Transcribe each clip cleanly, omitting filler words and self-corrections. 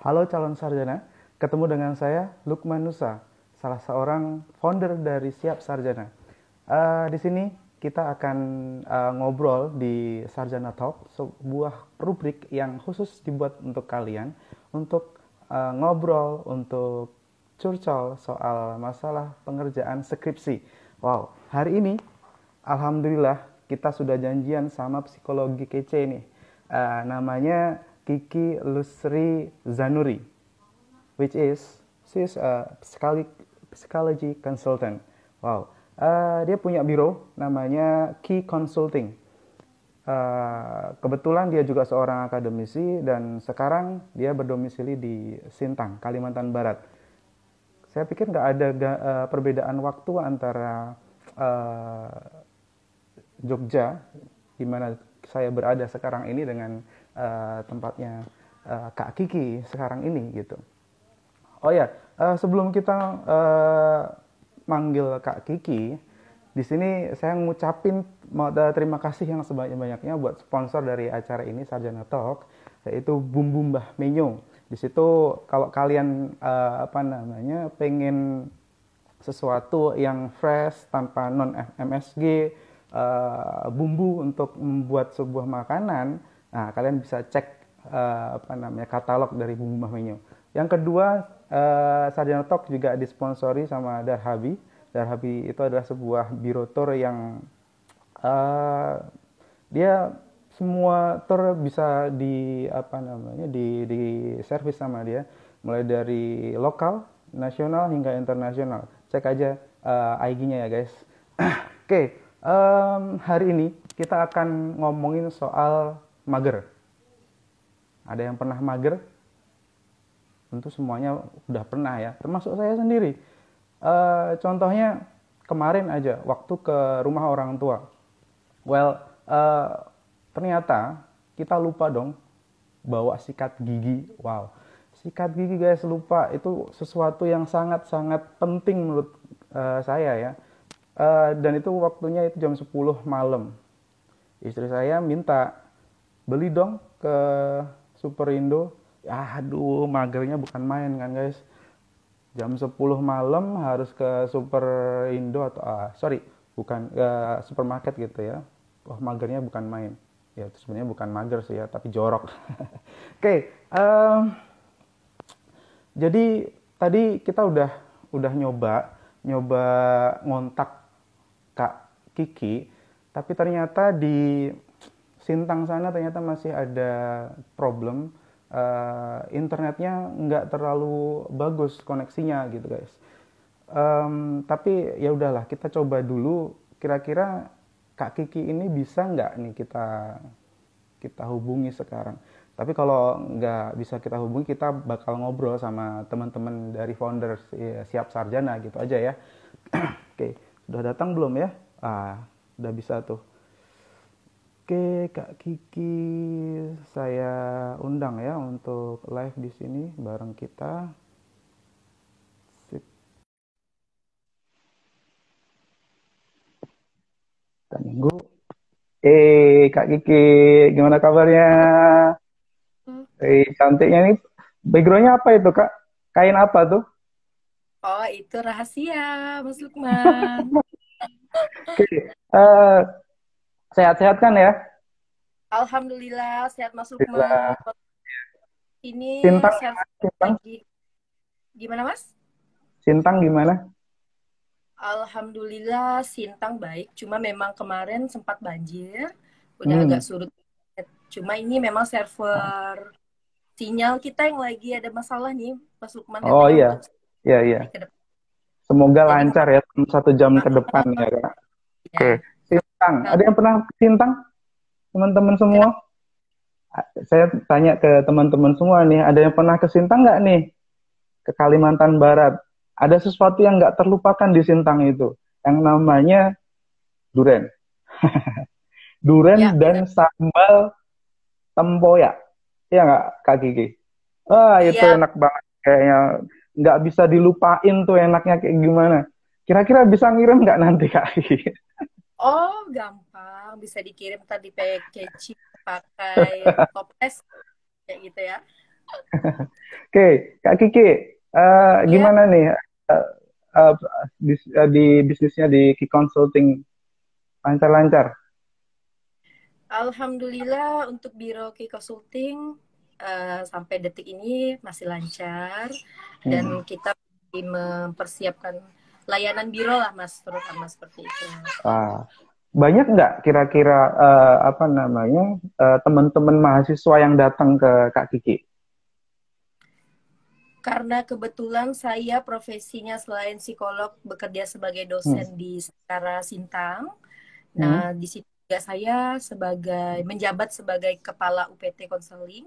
Halo calon sarjana, ketemu dengan saya Lukman Nusa, salah seorang founder dari Siap Sarjana. Di sini kita akan ngobrol di Sarjana Talk, sebuah rubrik yang khusus dibuat untuk kalian, untuk ngobrol, untuk curcol soal masalah pengerjaan skripsi. Wow, hari ini Alhamdulillah kita sudah janjian sama psikologi kece nih. Namanya Kiki Lusri Zanuri, which is she's a psychology consultant. Wow, dia punya biro namanya Key Consulting. Kebetulan dia juga seorang akademisi dan sekarang dia berdomisili di Sintang, Kalimantan Barat. Saya pikir nggak ada perbedaan waktu antara uh, Jogja, di mana saya berada sekarang ini dengan tempatnya Kak Kiki sekarang ini gitu. Oh ya, sebelum kita manggil Kak Kiki, di sini saya ngucapin terima kasih yang sebanyak-banyaknya buat sponsor dari acara ini Sarjana Talk, yaitu Bumbu Mbah Menyo. Di situ kalau kalian pengen sesuatu yang fresh tanpa non MSG, bumbu untuk membuat sebuah makanan, nah kalian bisa cek katalog dari Bumbu Mbah Menyo. Yang kedua, Sarjana Talk juga disponsori sama Darhabi. Darhabi itu adalah sebuah biro tour yang dia semua tour bisa di servis sama dia, mulai dari lokal, nasional hingga internasional. Cek aja IG-nya ya guys. Oke, hari ini kita akan ngomongin soal mager. Ada yang pernah mager? Tentu semuanya udah pernah ya, termasuk saya sendiri. Contohnya kemarin aja, waktu ke rumah orang tua. Well, ternyata kita lupa dong bawa sikat gigi. Wow, sikat gigi guys, lupa. Itu sesuatu yang sangat-sangat penting menurut saya ya. Dan itu waktunya itu jam 10 malam. Istri saya minta, beli dong ke Superindo. Ya, aduh, magernya bukan main kan guys. Jam 10 malam harus ke Superindo atau bukan supermarket gitu ya. Wah, magernya bukan main. Ya, itu sebenarnya bukan mager sih ya, tapi jorok. Oke, jadi tadi kita udah nyoba ngontak Kak Kiki, tapi ternyata di Sintang sana ternyata masih ada problem, internetnya nggak terlalu bagus koneksinya gitu guys. Tapi ya udahlah, kita coba dulu kira-kira Kak Kiki ini bisa nggak nih kita kita hubungi sekarang. Tapi kalau nggak bisa kita hubungi, kita bakal ngobrol sama teman-teman dari founder Siap Sarjana gitu aja ya. Oke, sudah datang belum ya? Udah bisa tuh. Oke, Kak Kiki, saya undang ya untuk live di sini bareng kita. Sip, kita nunggu. Kak Kiki, gimana kabarnya? Cantiknya nih. Backgroundnya apa itu, Kak? Kain apa tuh? Oh, itu rahasia, Mas Lukman. Oke, eh, sehat-sehat kan ya? Alhamdulillah, sehat Mas Lukman. Alhamdulillah. Ini Sintang self gimana? Sintang, lagi. Gimana, Mas? Sintang gimana? Alhamdulillah, Sintang baik. Cuma memang kemarin sempat banjir. Udah agak Hmm. surut. Cuma ini memang server sinyal kita yang lagi ada masalah nih, Mas Lukman, Oh katanya iya, untuk iya iya. hari ke depan. Semoga Jadi lancar ya 1 jam ke depan ya, Kak. Oke, ya, Sintang. kalau Ada yang pernah ke Sintang? Teman-teman semua? kenapa? Saya tanya ke teman-teman semua nih, ada yang pernah ke Sintang nggak nih? Ke Kalimantan Barat. Ada sesuatu yang nggak terlupakan di Sintang itu, yang namanya duren. Ya, Duren benar. dan sambal tempoyak. Iya nggak, Kak Kiki? Wah, itu Iya. enak banget. Kayaknya nggak bisa dilupain tuh enaknya kayak gimana. Kira-kira bisa ngirim nggak nanti, Kak Kiki? Oh, gampang. Bisa dikirim tadi packaging pakai toples kayak gitu ya. Oke, Kak Kiki, Ya, gimana nih eh, eh, di bisnisnya di Key Consulting lancar-lancar? alhamdulillah untuk Biro Key Consulting sampai detik ini masih lancar dan Hmm. kita mempersiapkan layanan biro lah Mas, terutama seperti itu. Ah, banyak nggak kira-kira apa namanya teman-teman mahasiswa yang datang ke Kak Kiki? Karena kebetulan saya profesinya selain psikolog bekerja sebagai Hmm. dosen di Setara Sintang. Hmm. Nah, di situ juga saya sebagai menjabat sebagai kepala UPT konseling.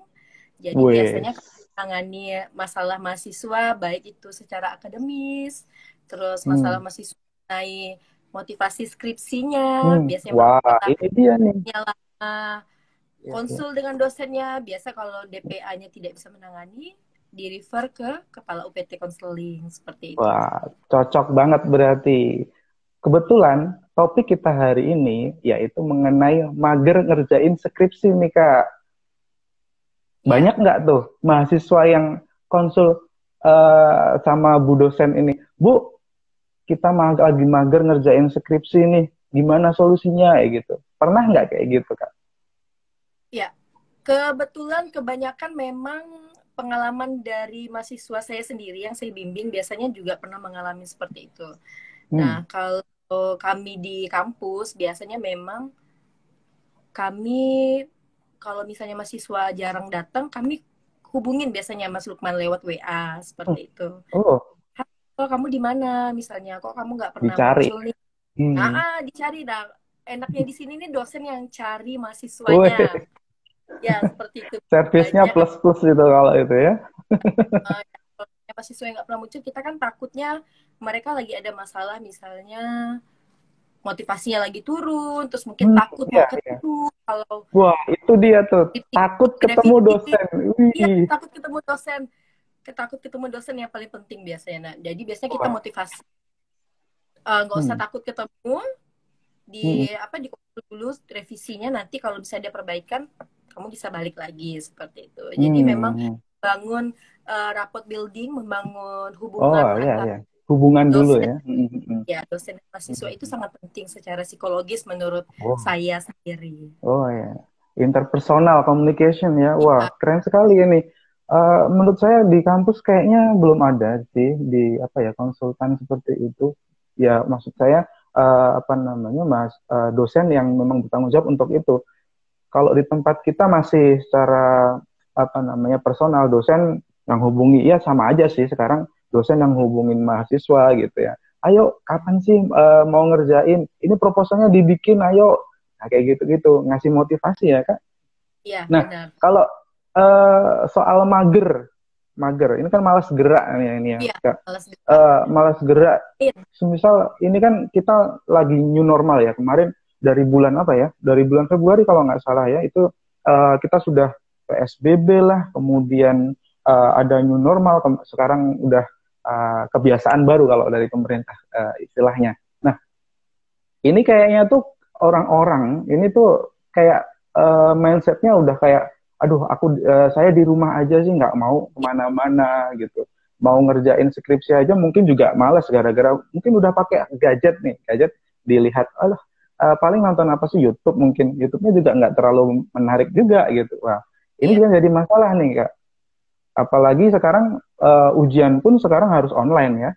Jadi biasanya Wes. kami menangani masalah mahasiswa baik itu secara akademis, terus masalah Hmm. mahasiswa mengenai motivasi skripsinya, Hmm. biasanya Wah, masalah ini dia nih. lama, Ya, ya. konsul dengan dosennya. Biasa kalau DPA-nya tidak bisa menangani, di refer ke kepala UPT konseling seperti itu. Wah, cocok banget berarti. Kebetulan topik kita hari ini yaitu mengenai mager ngerjain skripsi nih Kak. Ya, Banyak nggak tuh mahasiswa yang konsul sama Bu dosen ini? Bu, kita lagi mager ngerjain skripsi nih. Gimana solusinya ya gitu? Pernah nggak kayak gitu Kak? ya. Kebetulan kebanyakan memang pengalaman dari mahasiswa saya sendiri yang saya bimbing biasanya juga pernah mengalami seperti itu. Hmm. Nah, kalau kami di kampus biasanya memang kami kalau misalnya mahasiswa jarang datang, kami hubungin biasanya Mas Lukman lewat WA Hmm. seperti itu. Oh, Kok kamu di mana misalnya? Kok kamu nggak pernah dicari. muncul nih? Hmm. Dicari. Nah, enaknya di sini nih dosen yang cari Wih, mahasiswanya. Ya, seperti itu. servisnya Banyak plus plus gitu kalau itu ya. eh, kalau mahasiswa yang nggak pernah muncul, kita kan takutnya mereka lagi ada masalah, misalnya motivasinya lagi turun, terus mungkin Hmm, takut iya, mau iya. ketemu kalau Wah, itu dia tuh. Takut ketemu revisi. dosen. Iya, Wih. takut ketemu dosen yang paling penting biasanya. Nah, jadi biasanya kita Wah. motivasi. Nggak usah Hmm. takut ketemu, Hmm. di dulu revisinya, nanti kalau bisa ada perbaikan kamu bisa balik lagi seperti itu. Jadi memang Hmm. bangun rapport building, membangun Oh, hubungan iya, antar iya. Hubungan dulu dosen, ya. Hmm. Hmm. Hmm. ya dosen dan mahasiswa itu Hmm. sangat penting secara psikologis menurut Oh, saya sendiri. oh ya. Interpersonal communication ya. Wah, Ya, keren sekali ini. Menurut saya di kampus kayaknya belum ada sih di apa ya konsultan seperti itu. Ya, maksud saya apa namanya mas dosen yang memang bertanggung jawab untuk itu. Kalau di tempat kita masih secara apa namanya personal dosen yang hubungi ya sama aja sih sekarang dosen yang hubungin mahasiswa gitu ya. Ayo kapan sih mau ngerjain? Ini proposalnya dibikin, ayo. Nah, kayak gitu-gitu ngasih motivasi ya Kak. ya Nah, benar. kalau soal mager, mager ini kan malas gerak nih ini ya Iya, Kak. malas gerak. Malas gerak Iya, semisal ini kan kita lagi new normal ya kemarin dari bulan apa ya dari bulan Februari kalau nggak salah ya itu kita sudah PSBB lah kemudian ada new normal sekarang udah kebiasaan baru kalau dari pemerintah istilahnya. Nah ini kayaknya tuh orang-orang ini tuh kayak mindsetnya udah kayak aduh saya di rumah aja sih nggak mau iya, kemana-mana gitu mau ngerjain skripsi aja mungkin juga males gara-gara mungkin udah pakai gadget nih gadget dilihat alah paling nonton apa sih YouTube mungkin YouTube-nya juga nggak terlalu menarik juga gitu wah ini iya, juga jadi masalah nih kak apalagi sekarang ujian pun sekarang harus online ya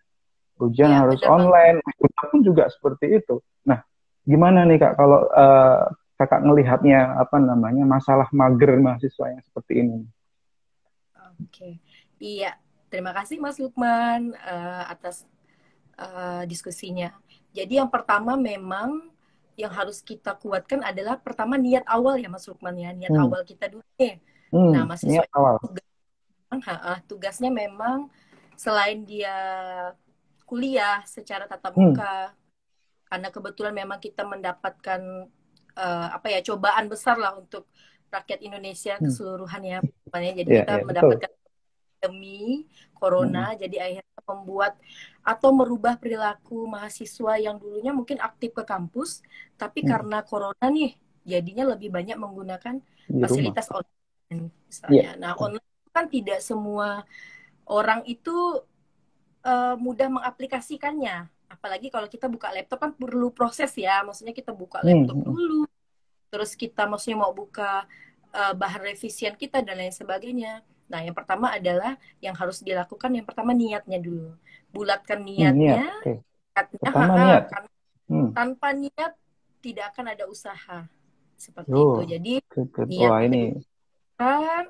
ujian iya, harus benar banget. online, kuliah pun juga seperti itu. Nah, gimana nih Kak kalau Kakak ngelihatnya apa namanya masalah mager mahasiswa yang seperti ini? Oke. Iya, terima kasih Mas Lukman atas diskusinya. Jadi yang pertama memang yang harus kita kuatkan adalah pertama niat awal ya Mas Lukman ya, niat Hmm, awal kita dulu nih. Nah, ini mahasiswa itu awal. tugasnya memang selain dia kuliah secara tatap Hmm, muka, karena kebetulan memang kita mendapatkan apa ya cobaan besar lah untuk rakyat Indonesia hmm, keseluruhan ya. Jadi ya, kita ya betul. mendapatkan pandemi Hmm, corona, jadi akhirnya membuat atau merubah perilaku mahasiswa yang dulunya mungkin aktif ke kampus, tapi hmm, karena corona nih, jadinya lebih banyak menggunakan di rumah. fasilitas online Iya, misalnya. Nah, betul. online kan tidak semua orang itu mudah mengaplikasikannya. Apalagi kalau kita buka laptop kan perlu proses ya. Maksudnya kita buka laptop Hmm. dulu, terus kita maksudnya mau buka bahan revisian kita dan lain sebagainya. Nah, yang pertama adalah yang harus dilakukan yang pertama niatnya dulu. Bulatkan Niat. niatnya, Oke. artinya Pertama niat. karena Hmm. tanpa niat tidak akan ada usaha. Seperti itu. Oh, Jadi good, good. Wah, niatnya ini. dulu kan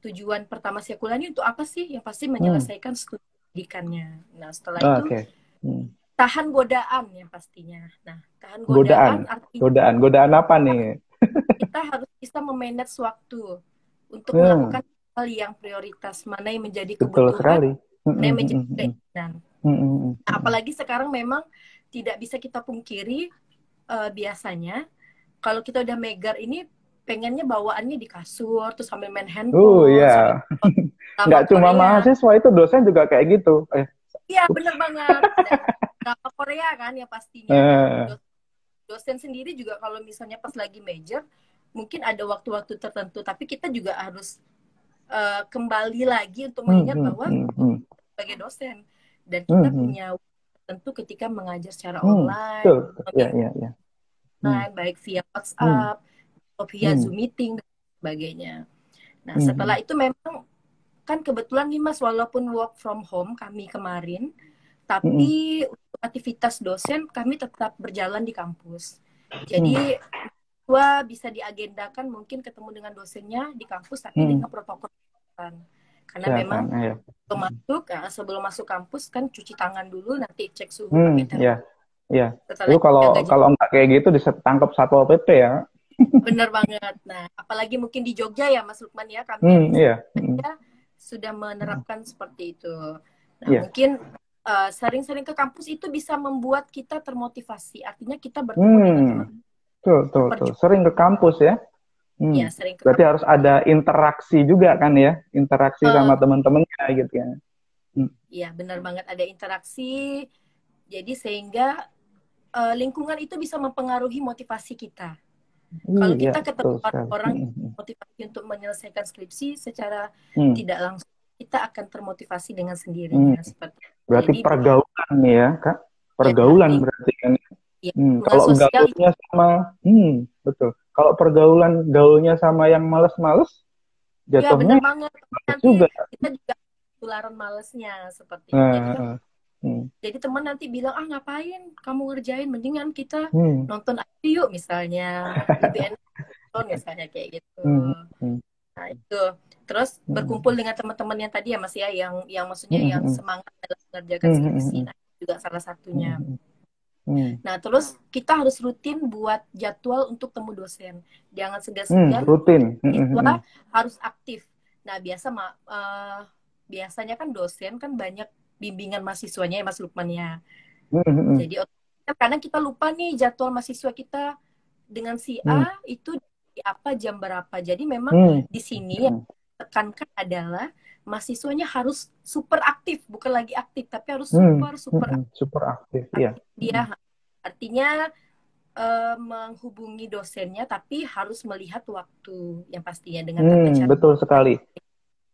tujuan pertama saya kuliah ini untuk apa sih? Yang pasti Hmm. menyelesaikan studi pendidikannya. Nah, setelah itu Oke. Hmm. tahan godaan yang pastinya. Nah, tahan Godaan. godaan artinya Godaan. Godaan apa nih? kita harus bisa memanage waktu untuk Hmm. melakukan hal yang prioritas, mana yang menjadi Betul kebutuhan, sekali. Hmm, mana hmm, yang hmm, menjadi hmm, hmm. keinginan. Hmm, hmm, hmm, Nah, hmm. apalagi sekarang memang tidak bisa kita pungkiri biasanya kalau kita udah megar ini pengennya bawaannya di kasur terus sambil main handphone, sambil Ya. nonton drama Nggak cuma Korea. mahasiswa itu, dosen juga kayak gitu. Iya, Ups. bener banget. Dan drama Korea kan ya pastinya. Nah, Eh, dosen sendiri juga kalau misalnya pas lagi major, mungkin ada waktu-waktu tertentu, tapi kita juga harus kembali lagi untuk hmm, mengingat hmm, bahwa hmm, hmm, sebagai dosen dan hmm, kita hmm, punya tentu ketika mengajar secara betul, online, betul. Ya, ya, ya. Hmm, baik via hmm, WhatsApp atau via hmm, Zoom meeting dan sebagainya. Nah, hmm, setelah hmm, itu memang kan kebetulan nih Mas, walaupun work from home kami kemarin, hmm, tapi untuk aktivitas dosen kami tetap berjalan di kampus. hmm, Jadi gua bisa diagendakan mungkin ketemu dengan dosennya di kampus tapi hmm. dengan protokol kesehatan. Karena memang Kesehatan, ya. sebelum masuk kampus kan cuci tangan dulu, nanti cek suhu Hmm, pakai ya, termo. ya. Setelah Itu itu kalau jaga jarak. kalau nggak kayak gitu ditangkap Satpol PP ya. Bener banget. Nah, apalagi mungkin di Jogja ya Mas Lukman ya, kami yang Hmm, di iya. Hmm, Surabaya sudah menerapkan seperti itu. Nah, iya. mungkin sering-sering ke kampus itu bisa membuat kita termotivasi. Artinya kita bertemu dengan Hmm, teman-teman tuh, tuh, tuh. seperjuangan. Sering ke kampus ya. Ya, Hmm. sering ke Berarti kampus. harus ada interaksi juga kan ya, interaksi Eh, sama teman-temannya gitu ya. Hmm. ya, benar banget ada interaksi. Jadi sehingga lingkungan itu bisa mempengaruhi motivasi kita. Kalau Iya, kita betul ketemu sekali. orang Hmm, yang hmm, motivasi untuk menyelesaikan skripsi secara hmm, tidak langsung, kita akan termotivasi dengan hmm. sendirinya seperti itu. Berarti Jadi pergaulan nih ya, Kak. ya Pergaulan ling berarti kan. ya, lingkungan Kalau sosial itu gaulnya sama, betul. Kalau gaulnya sama yang males-males, ya benar jatuhnya banget. males Nanti juga. kita juga ketularan malesnya seperti itu. Jadi kan Nah, hmm, teman nanti bilang ah ngapain kamu ngerjain, mendingan kita hmm, nonton aja yuk misalnya, lebih enak nonton misalnya kayak gitu. hmm, hmm, Nah, itu. Terus berkumpul hmm, dengan teman-teman yang tadi ya Mas ya, yang maksudnya hmm, yang hmm, semangat dalam mengerjakan hmm, hmm, skripsi. hmm, Nah, itu juga salah satunya. hmm, hmm, Nah, terus kita harus rutin buat jadwal untuk temu dosen. Jangan segan-segan, rutin. Hmm, hmm, hmm, siswa harus aktif. Nah, biasanya kan dosen kan banyak bimbingan mahasiswanya ya Mas Lukman ya. hmm, hmm, hmm, Jadi kadang kita lupa nih jadwal mahasiswa kita dengan si hmm, A itu di apa jam berapa. Jadi memang hmm, di sini yang hmm, tekankan adalah mahasiswanya harus super aktif, bukan lagi aktif, tapi harus hmm, super super super aktif, ya. aktif dia. Artinya menghubungi dosennya, tapi harus melihat waktu yang pastinya dengan tata cara Betul sekali.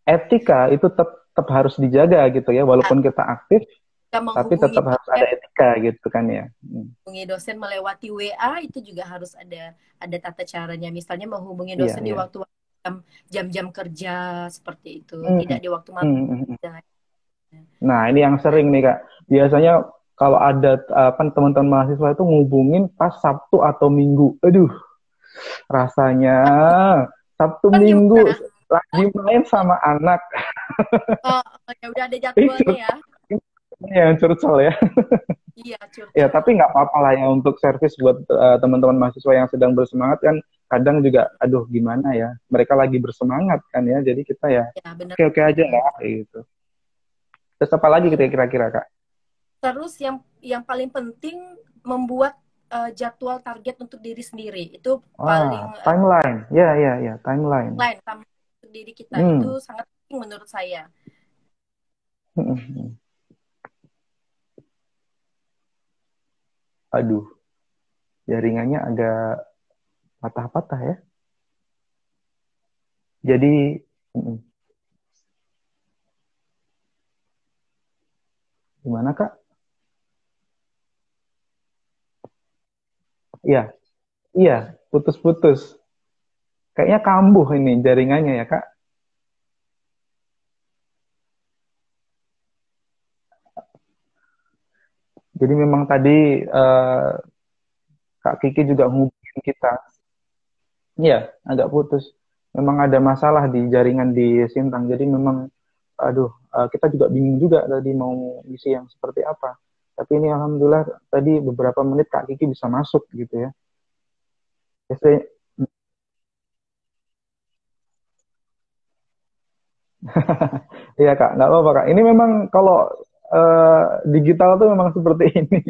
Etika itu tetap harus dijaga gitu ya, walaupun kita aktif, kita tapi menghubungi tetap harus ada dosen, etika gitu kan ya. menghubungi dosen melewati WA itu juga harus ada tata caranya. Misalnya menghubungi Iya, dosen di iya. waktu jam-jam kerja seperti itu, Hmm, tidak di waktu malam. hmm, hmm, hmm. Nah, ini yang sering nih Kak. Biasanya kalau ada apa teman-teman mahasiswa itu ngubungin pas Sabtu atau Minggu. Aduh, rasanya Sabtu Kan Minggu gimana? lagi main sama anak. Oh, ya udah ada Itu jadwalnya ya. yang curcol ya. Iya, Ya, curcol. tapi nggak apa-apa lah ya untuk servis buat teman-teman mahasiswa yang sedang bersemangat kan. Kadang juga, aduh gimana ya, mereka lagi bersemangat kan ya. Jadi kita ya Ya, benar oke-oke aja banget. lah kayak gitu. Terus apa lagi Iya. kira-kira Kak? Terus yang paling penting membuat jadwal target untuk diri sendiri. Itu Wah, paling timeline. Ya, ya, ya, timeline. lain sama untuk diri kita. Itu Hmm. sangat penting menurut saya. Aduh, jaringannya agak patah-patah ya. Jadi, mm, Gimana Kak? Iya, iya, putus-putus. Kayaknya kambuh ini jaringannya ya Kak. Jadi memang tadi Kak Kiki juga ngubungin kita. Iya, agak putus. Memang ada masalah di jaringan di Sintang. Jadi memang, aduh, kita juga bingung juga tadi mau isi yang seperti apa. Tapi ini alhamdulillah tadi beberapa menit Kak Kiki bisa masuk gitu ya. Biasanya, iya Kak, nggak apa-apa Kak. Ini memang kalau digital tuh memang seperti ini.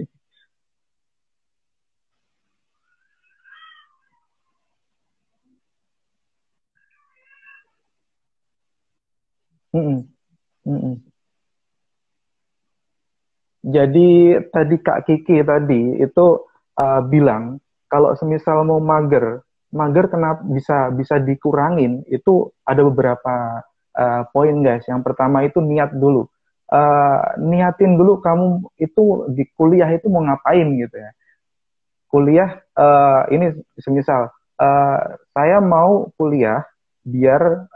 Mm-mm, mm-mm. Jadi tadi Kak Kiki tadi itu bilang kalau semisal mau mager, mager kenapa bisa bisa dikurangin itu ada beberapa poin guys. Yang pertama itu niat dulu. Niatin dulu kamu itu di kuliah itu mau ngapain gitu ya. Kuliah ini semisal eh, saya mau kuliah biar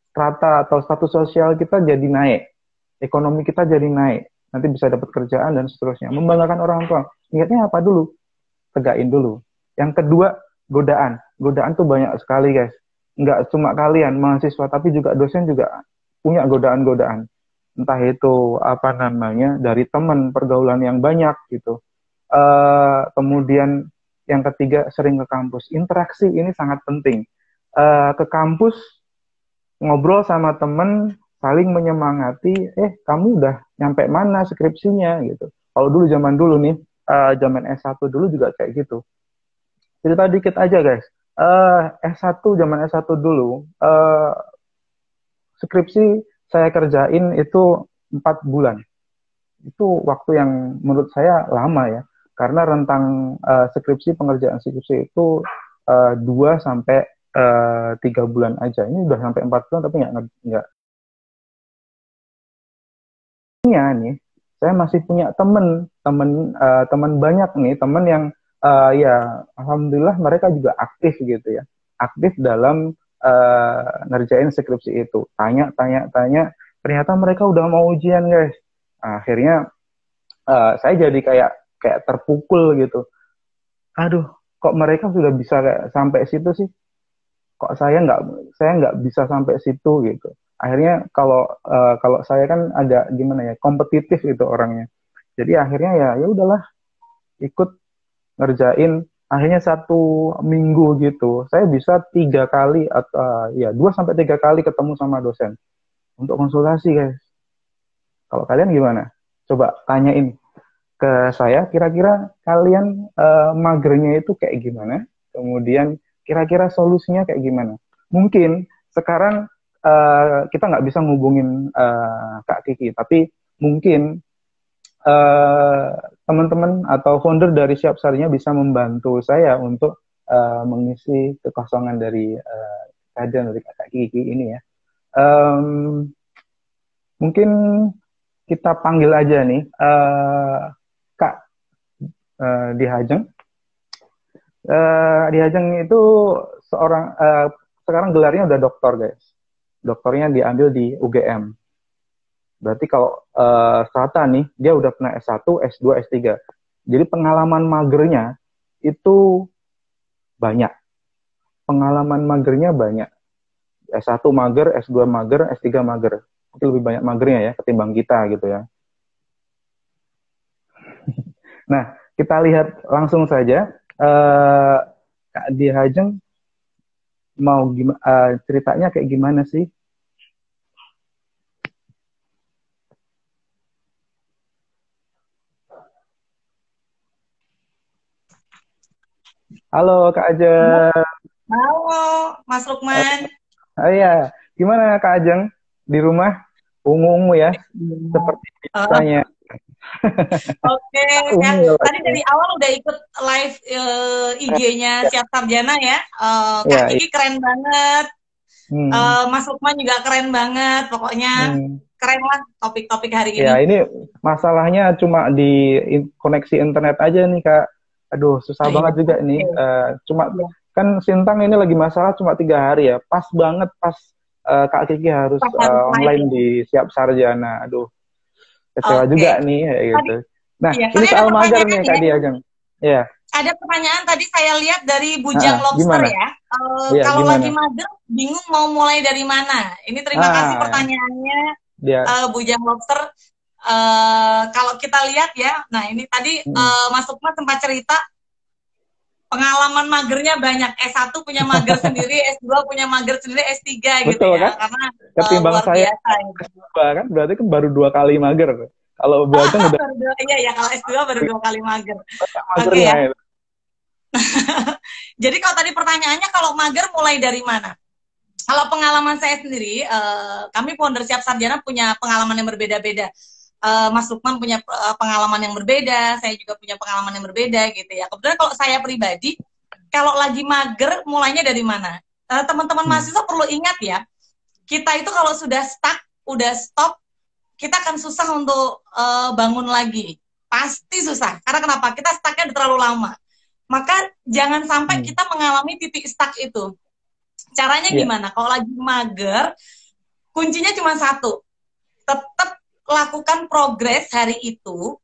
strata atau status sosial kita jadi naik, ekonomi kita jadi naik, nanti bisa dapat kerjaan dan seterusnya. Membanggakan orang tua. Niatnya apa dulu? Tegain dulu. Yang kedua, godaan. Godaan tuh banyak sekali, guys. Nggak cuma kalian, mahasiswa, tapi juga dosen juga punya godaan-godaan. Entah itu apa namanya, dari teman, pergaulan yang banyak gitu. Kemudian yang ketiga, sering ke kampus. Interaksi ini sangat penting. Ke kampus ngobrol sama temen, saling menyemangati, kamu udah nyampe mana skripsinya gitu. Kalau dulu zaman dulu nih, zaman S1 dulu juga kayak gitu. Cerita dikit aja guys. S1 zaman S1 dulu, skripsi saya kerjain itu 4 bulan. Itu waktu yang menurut saya lama ya. Karena rentang skripsi, pengerjaan skripsi itu 2 sampai 3 bulan aja. Ini udah sampai 4 bulan tapi nggak nih, saya masih punya temen banyak nih, temen yang ya alhamdulillah mereka juga aktif gitu ya, aktif dalam ngerjain skripsi itu, tanya, ternyata mereka udah mau ujian guys. Akhirnya saya jadi kayak kayak terpukul gitu. Aduh, kok mereka sudah bisa kayak sampai situ sih, kok saya nggak bisa sampai situ gitu. Akhirnya kalau saya kan agak gimana ya, kompetitif gitu orangnya. Jadi akhirnya ya udahlah, ikut ngerjain. Akhirnya 1 minggu gitu saya bisa 3 kali atau ya 2 sampai 3 kali ketemu sama dosen untuk konsultasi guys. Kalau kalian gimana? Coba tanyain ke saya, kira-kira kalian magernya itu kayak gimana? Kemudian kira-kira solusinya kayak gimana? Mungkin sekarang kita nggak bisa ngubungin Kak Kiki, tapi mungkin eh, teman-teman atau founder dari Siap Sarinya bisa membantu saya untuk mengisi kekosongan dari kajian dari Kak Kiki ini ya. Em, Mungkin kita panggil aja nih Kak Di Hajeng. Di Hajeng itu seorang sekarang gelarnya udah doktor guys. Doktornya diambil di UGM. Berarti kalau Strata nih, dia udah pernah S1, S2, S3. Jadi pengalaman magernya itu banyak. Pengalaman magernya banyak. S1 mager, S2 mager, S3 mager. Mungkin lebih banyak magernya ya ketimbang kita gitu ya. Nah, kita lihat langsung saja. Kak Dihajeng mau ceritanya kayak gimana sih? Halo Kak Ajeng. Halo, Mas Lukman. Iya, gimana Kak Ajeng di rumah? Ungu-ungu ya, seperti Oh, biasanya. oke, ya. Ungu ya, Tadi Pak. dari awal udah ikut live IG-nya Ya, Siap Sarjana ya. Kak ya, Kiki keren banget. Hmm, Mas Lukman juga keren banget. Pokoknya hmm. keren lah topik-topik hari ini. Ya, ini masalahnya cuma di koneksi internet aja nih, Kak. Aduh, susah banget juga nih. Cuma Iya. kan Sintang ini lagi masalah cuma 3 hari ya. Pas banget pas Kak Kiki harus Pas harus online live ya. di Siap Sarjana. Aduh, kecewa Oke. juga nih kayak gitu. Nah, Iya, ini tadi ada soal mager pertanyaan nih ya. Kak Diageng. Ya, Ada pertanyaan tadi saya lihat dari Bujang Lobster gimana? ya. Iya, Kalau gimana? lagi mager, bingung mau mulai dari mana. Ini terima kasih pertanyaannya, Dia. Bujang Lobster. Kalau kita lihat ya, nah ini tadi Mas Lukman sempat cerita pengalaman magernya banyak. S1 punya mager sendiri, S2 punya mager sendiri, S3 gitu Betul, ya. kan? Karena Ketimbang luar saya biasa. Gitu. S2 kan berarti kan baru 2 kali mager. Kalau Buatan udah Iya ya, kalau S2 baru 2 kali mager. Oke ya. Jadi kalau tadi pertanyaannya kalau mager mulai dari mana? Kalau pengalaman saya sendiri, kami founder Siap Sarjana punya pengalaman yang berbeda-beda. Mas Lukman punya pengalaman yang berbeda, saya juga punya pengalaman yang berbeda gitu ya. Kebetulan kalau saya pribadi, kalau lagi mager mulainya dari mana? Teman-teman mahasiswa perlu ingat ya, kita itu kalau sudah stuck, udah stop, kita akan susah untuk bangun lagi. Pasti susah. Karena kenapa? Kita stucknya udah terlalu lama. Maka jangan sampai kita mengalami titik stuck itu. Caranya gimana? Kalau lagi mager, kuncinya cuma satu. Tetap lakukan progres hari itu.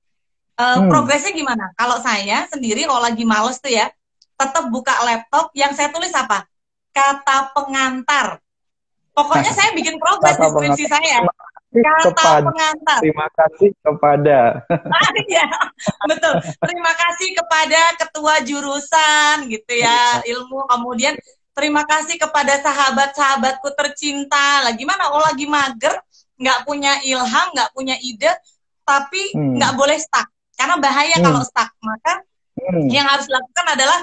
Progresnya gimana? Kalau saya sendiri kalau lagi males tuh ya, tetap buka laptop, yang saya tulis apa? Kata pengantar. Pokoknya saya bikin progres di skripsi saya. Kata pengantar. Terima kasih kepada. Ya, betul. Terima kasih kepada ketua jurusan gitu ya, ilmu. Kemudian terima kasih kepada sahabat-sahabatku tercinta. Gimana? Oh lagi mager, nggak punya ilham, nggak punya ide, tapi nggak boleh stuck. Karena bahaya kalau stuck. Maka yang harus dilakukan adalah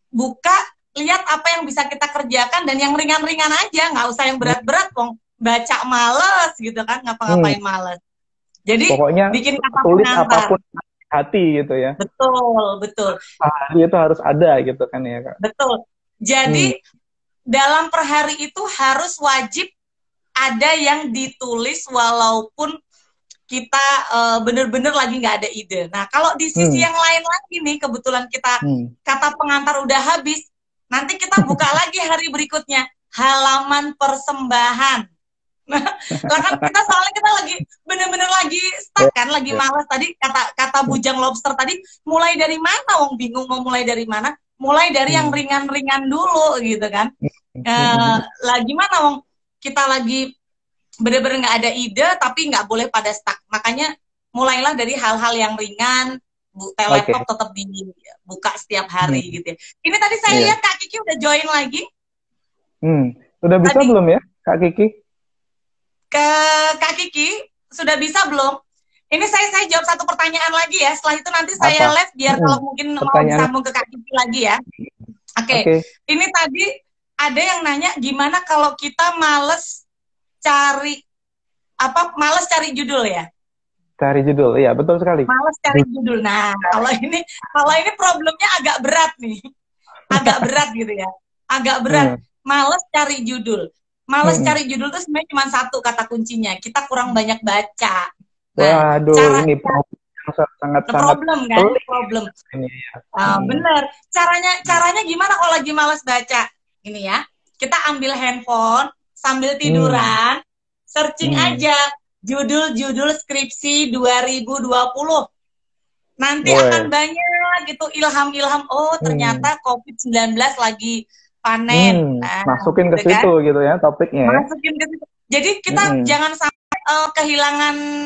buka, lihat apa yang bisa kita kerjakan, dan yang ringan-ringan aja, nggak usah yang berat-berat, Bang. Baca males gitu kan, ngapa-ngapain males. Jadi pokoknya bikin kata tulis pengantar. Apapun hati gitu ya. Betul. Hari itu harus ada gitu kan ya, Kak. Betul. Jadi dalam per hari itu harus wajib ada yang ditulis walaupun kita bener-bener lagi nggak ada ide. Nah, kalau di sisi yang lain lagi nih, kebetulan kita kata pengantar udah habis, nanti kita buka lagi hari berikutnya, halaman persembahan. Nah, kan kita soalnya kita lagi bener-bener lagi stuck kan, lagi malas. Tadi kata Bujang Lobster tadi, mulai dari mana? Wong bingung mau mulai dari mana? Mulai dari yang ringan-ringan dulu gitu kan. Lagi mana Wong? Kita lagi bener-bener nggak ada ide, tapi nggak boleh pada stuck. Makanya mulailah dari hal-hal yang ringan. Laptop tetap dibuka setiap hari gitu ya. Ini tadi saya lihat Kak Kiki udah join lagi. Udah bisa tadi, belum ya Kak Kiki? Ke Kak Kiki sudah bisa belum? Ini saya jawab satu pertanyaan lagi ya. Setelah itu nanti saya live biar kalau mungkin mau disambung ke Kak Kiki lagi ya. Oke. Ini tadi ada yang nanya gimana kalau kita males cari judul ya? Cari judul, iya betul sekali. Males cari judul. Nah, kalau ini problemnya agak berat nih. Agak berat gitu ya. Agak berat. Males cari judul. Males cari judul itu sebenarnya cuma satu kata kuncinya. Kita kurang banyak baca. Nah, waduh, ini sangat problem kan? Problem. Bener. Caranya gimana kalau lagi males baca? Ini ya. Kita ambil handphone sambil tiduran, searching aja judul-judul skripsi 2020. Nanti akan banyak gitu ilham-ilham. Oh, ternyata COVID-19 lagi panen. Masukin ke situ kan? Gitu ya topiknya. Masukin ke situ. Jadi kita jangan sampai kehilangan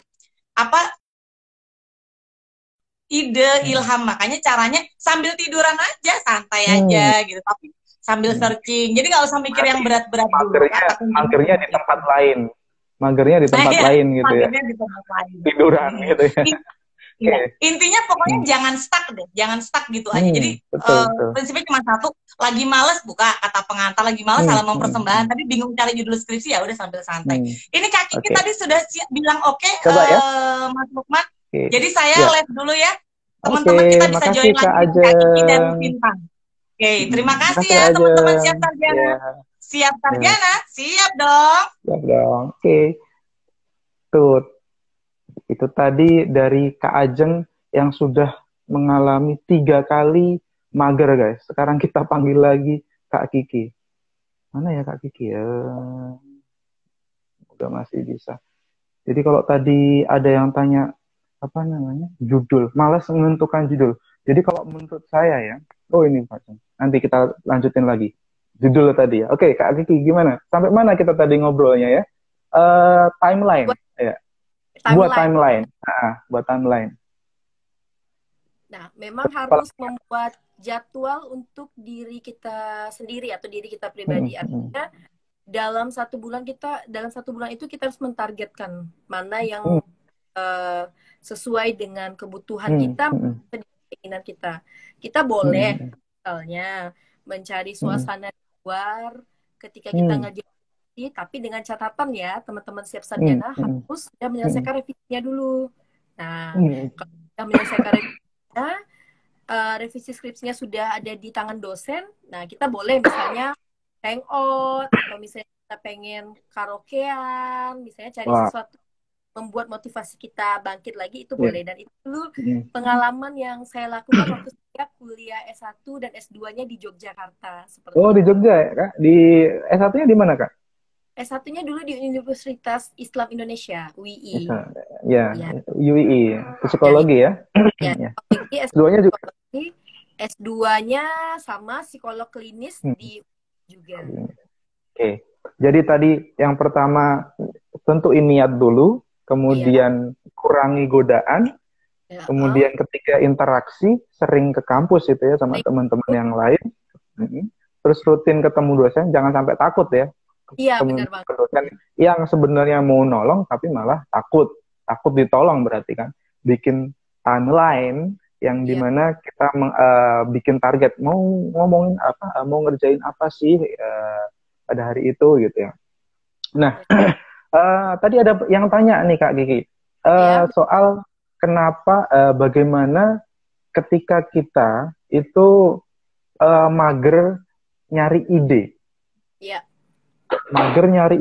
ide, ilham. Makanya caranya sambil tiduran aja, santai aja gitu. Tapi sambil searching. Jadi nggak usah mikir yang berat-berat dulu. Magernya di tempat lain. Magernya di tempat lain gitu ya. Di tempat lain. Tiduran gitu ya. Iya. Intinya pokoknya jangan stuck deh, jangan stuck gitu aja. Jadi prinsipnya cuma satu, lagi males buka kata pengantar, lagi males halaman persembahan, tadi bingung cari judul skripsi ya udah sambil santai. Ini Kak Kiki tadi sudah bilang oke, ya. Mas Lukman. Jadi saya live dulu ya, teman-teman kita bisa join lagi Kak Kiki dan Bintang. Terima kasih ya teman-teman Siap Sarjana. Siap Sarjana, siap dong. Siap dong. Tuh, itu tadi dari Kak Ajeng yang sudah mengalami 3 kali mager, guys. Sekarang kita panggil lagi Kak Kiki. Mana ya Kak Kiki ya? Udah masih bisa. Jadi kalau tadi ada yang tanya apa namanya judul, malas menentukan judul. Jadi kalau menurut saya ya, oh ini Pak Jeng. Nanti kita lanjutin lagi judul tadi ya. Oke Kak Kiki gimana? Sampai mana kita tadi ngobrolnya ya? Timeline Buat ya. Buat timeline. timeline. Buat timeline. Nah, memang harus membuat jadwal untuk diri kita sendiri atau diri kita pribadi. Artinya dalam 1 bulan itu kita harus mentargetkan mana yang sesuai dengan kebutuhan kita, keinginan kita. Kita boleh misalnya mencari suasana di luar ketika kita ngerjain, tapi dengan catatan ya teman-teman siap sarjana harus sudah menyelesaikan revisinya dulu. Nah, kalau sudah menyelesaikan revisinya, revisi skripsinya sudah ada di tangan dosen, nah kita boleh misalnya hangout atau misalnya kita pengen karaokean, misalnya cari sesuatu membuat motivasi kita bangkit lagi, itu boleh. Dan itu dulu pengalaman yang saya lakukan waktu saya kuliah S1 dan S2-nya di Yogyakarta. Oh, di Jogja ya, Kak? Di S1-nya di mana, Kak? S1-nya dulu di Universitas Islam Indonesia, UII. Ya, UII. Psikologi ya? Ya, S2-nya juga? S2-nya sama psikolog klinis di juga. Oke. Jadi tadi yang pertama tentuin niat dulu, kemudian kurangi godaan, kemudian ketiga interaksi, sering ke kampus itu ya sama teman-teman yang lain, terus rutin ketemu dosen, jangan sampai takut ya. Iya, benar banget. Dosen yang sebenarnya mau nolong tapi malah takut ditolong, berarti kan bikin timeline yang dimana kita bikin target, mau ngomongin apa, mau ngerjain apa sih pada hari itu gitu ya. Nah, tadi ada yang tanya nih Kak Kiki, soal kenapa, bagaimana ketika kita itu mager nyari ide. Iya. Mager nyari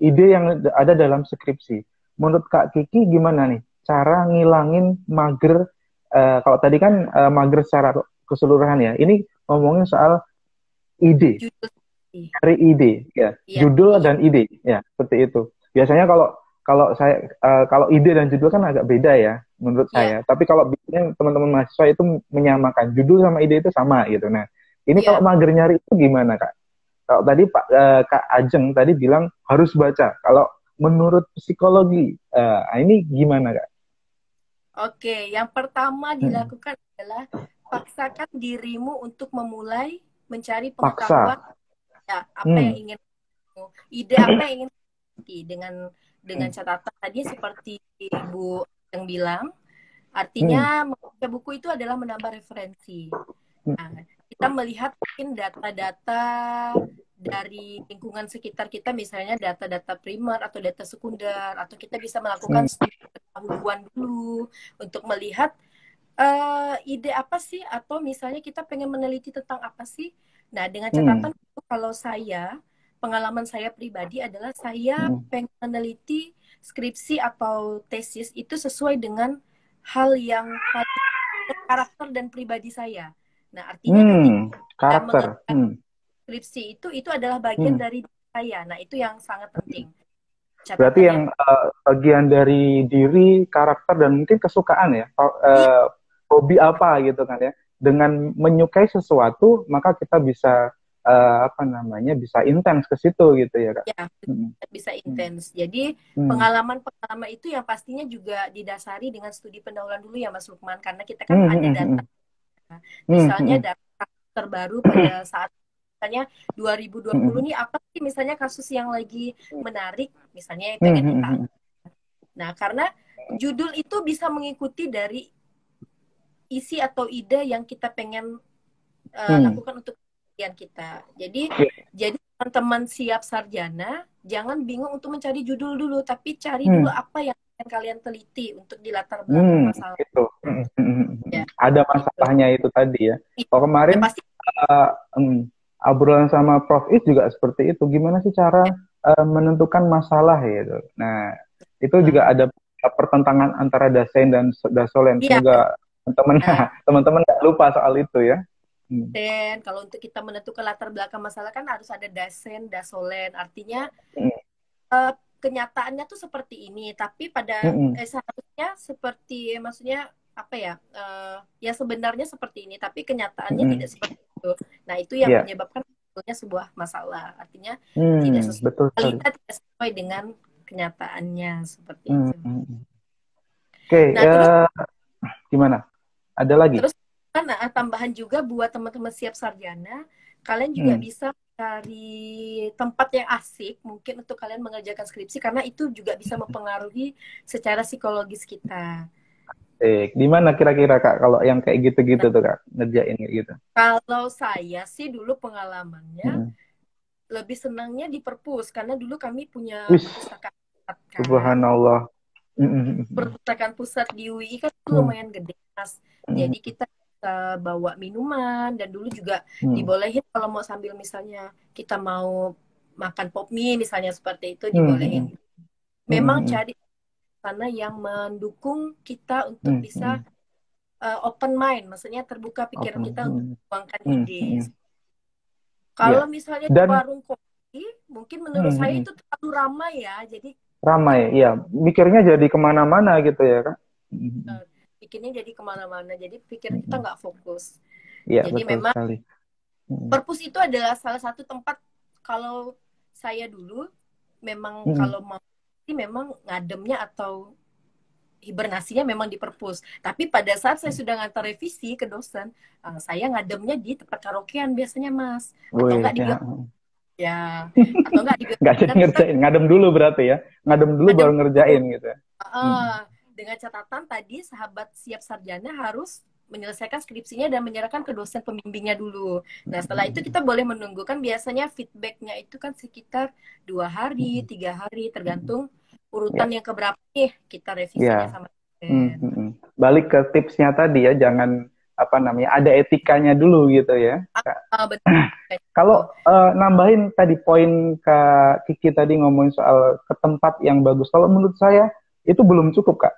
ide yang ada dalam skripsi. Menurut Kak Kiki gimana nih cara ngilangin mager? Kalau tadi kan mager secara keseluruhan ya. Ini ngomongin soal ide. Cari ide ya. Judul dan ide ya, seperti itu. Biasanya kalau saya kalau ide dan judul kan agak beda ya menurut saya. Tapi kalau biasanya teman-teman mahasiswa itu menyamakan judul sama ide itu sama gitu. Nah, ini kalau mager nyari itu gimana, Kak? Kalau tadi Kak Ajeng tadi bilang harus baca. Kalau menurut psikologi, ini gimana, Kak? Oke, yang pertama dilakukan adalah paksakan dirimu untuk memulai mencari pengetahuan. Ya, apa yang ingin ide apa yang ingin dengan catatan tadi seperti Ibu yang bilang, artinya membaca buku itu adalah menambah referensi. Nah, kita melihat mungkin data-data dari lingkungan sekitar kita, misalnya data-data primer atau data sekunder, atau kita bisa melakukan studi pendahuluan dulu untuk melihat ide apa sih, atau misalnya kita pengen meneliti tentang apa sih. Nah, dengan catatan itu, kalau pengalaman saya pribadi adalah saya pengen meneliti skripsi atau tesis itu sesuai dengan hal yang karakter dan pribadi saya. Nah, artinya karakter skripsi itu adalah bagian dari saya. Nah, itu yang sangat penting. Berarti yang bagian dari diri, karakter, dan mungkin kesukaan ya, hobi apa gitu kan ya. Dengan menyukai sesuatu, maka kita bisa bisa intens ke situ gitu ya, Kak. Ya, bisa intens. Jadi pengalaman-pengalaman itu yang pastinya juga didasari dengan studi pendahuluan dulu ya, Mas Lukman, karena kita kan ada data. Misalnya data terbaru pada saat misalnya 2020 nih, apa sih misalnya kasus yang lagi menarik, misalnya yang pengen kita. Nah, karena judul itu bisa mengikuti dari isi atau ide yang kita pengen lakukan untuk penelitian kita. Jadi teman-teman siap sarjana jangan bingung untuk mencari judul dulu, tapi cari dulu apa yang kalian teliti untuk di latar belakang masalah. Gitu. Ada masalahnya itu tadi ya. Kalau kemarin obrolan sama Prof Is juga seperti itu. Gimana sih cara menentukan masalah gitu. Nah, Itu juga ada pertentangan antara dasen dan dasolen. Iya. Semoga teman-teman nggak lupa soal itu ya. Dan kalau untuk kita menentukan latar belakang masalah kan harus ada dasen, dasolen. Artinya kenyataannya tuh seperti ini, tapi pada seharusnya seperti maksudnya apa ya? Ya sebenarnya seperti ini, tapi kenyataannya tidak seperti itu. Nah itu yang menyebabkan sebetulnya sebuah masalah. Artinya tidak sesuai, realita tidak sesuai dengan kenyataannya seperti itu. Oke, nah terus gimana? Ada lagi? Terus tambahan juga buat teman-teman siap sarjana, kalian juga bisa cari tempat yang asik mungkin untuk kalian mengerjakan skripsi, karena itu juga bisa mempengaruhi secara psikologis kita. Di mana kira-kira Kak kalau yang kayak gitu-gitu tuh Kak, ngerjain gitu? Kalau saya sih dulu pengalamannya lebih senangnya di perpus, karena dulu kami punya perpustakaan pusat kan. Subhanallah. Perpustakaan pusat di UI kan lumayan gede, Mas. Jadi kita bisa bawa minuman, dan dulu juga dibolehin kalau mau sambil misalnya kita mau makan pop mie misalnya seperti itu dibolehin. Memang cari sana yang mendukung kita untuk bisa open mind, maksudnya terbuka pikiran kita untuk membuangkan ide. Kalau misalnya di warung kopi, mungkin menurut saya itu terlalu ramai ya, jadi ramai, iya. Mikirnya jadi kemana-mana gitu ya Kak. Pikirnya jadi kemana-mana, jadi pikiran kita nggak fokus. Iya, jadi betul memang sekali. Perpus itu adalah salah satu tempat, kalau saya dulu memang kalau mau memang ngademnya atau hibernasinya memang di perpus. Tapi pada saat saya sudah ngantar revisi ke dosen, saya ngademnya di tempat karaokean biasanya Mas. Atau enggak di ya, atau enggak di nggak jadi ngerjain, ngadem dulu berarti ya. Ngadem dulu baru ngerjain gitu. Dengan catatan tadi sahabat siap sarjana harus menyelesaikan skripsinya dan menyerahkan ke dosen pembimbingnya dulu. Nah setelah itu kita boleh menunggu, kan biasanya feedbacknya itu kan sekitar 2 hari, 3 hari, tergantung urutan yang keberapa nih kita revisinya sama dosen. Balik ke tipsnya tadi ya, jangan apa namanya, ada etikanya dulu gitu ya. Betul. Kalau nambahin tadi poin Kak Kiki tadi ngomongin soal ke tempat yang bagus, kalau menurut saya itu belum cukup Kak.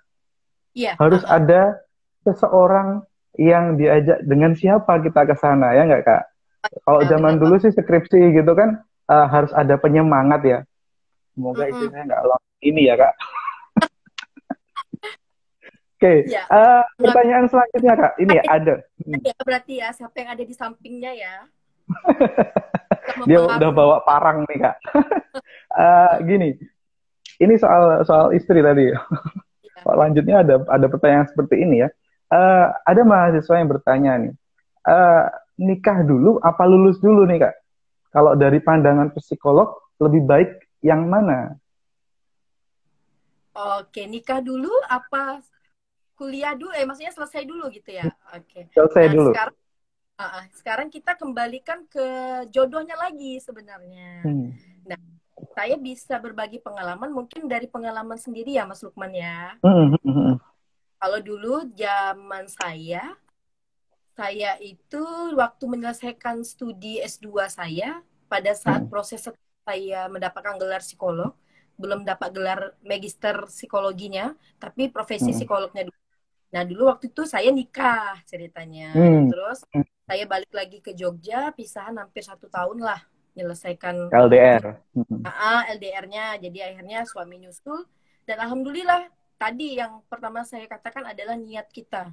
Iya. Harus ada seseorang yang diajak, dengan siapa kita ke sana ya nggak Kak? Kalau zaman dulu sih skripsi gitu kan harus ada penyemangat ya. Semoga itu saya nggak lolos ini ya Kak. Oke, pertanyaan selanjutnya Kak, ini ya ada. Ya, berarti ya siapa yang ada di sampingnya ya? Dia udah bawa parang nih Kak. Gini, ini soal istri tadi. Lanjutnya ada pertanyaan seperti ini ya. Ada mahasiswa yang bertanya nih, nikah dulu apa lulus dulu nih Kak? Kalau dari pandangan psikolog lebih baik yang mana? Oke, nikah dulu apa kuliah dulu? Maksudnya selesai dulu gitu ya? Oke. Selesai dulu. Sekarang kita kembalikan ke jodohnya lagi sebenarnya. Nah, saya bisa berbagi pengalaman mungkin dari pengalaman sendiri ya Mas Lukman ya. Kalau dulu zaman saya itu waktu menyelesaikan studi S2 saya, pada saat proses saya mendapatkan gelar psikolog, belum dapat gelar magister psikologinya, tapi profesi psikolognya dulu. Nah dulu waktu itu saya nikah ceritanya, terus saya balik lagi ke Jogja, pisahan hampir 1 tahun lah menyelesaikan LDR. LDR-nya, jadi akhirnya suami nyusul, dan alhamdulillah tadi yang pertama saya katakan adalah niat kita.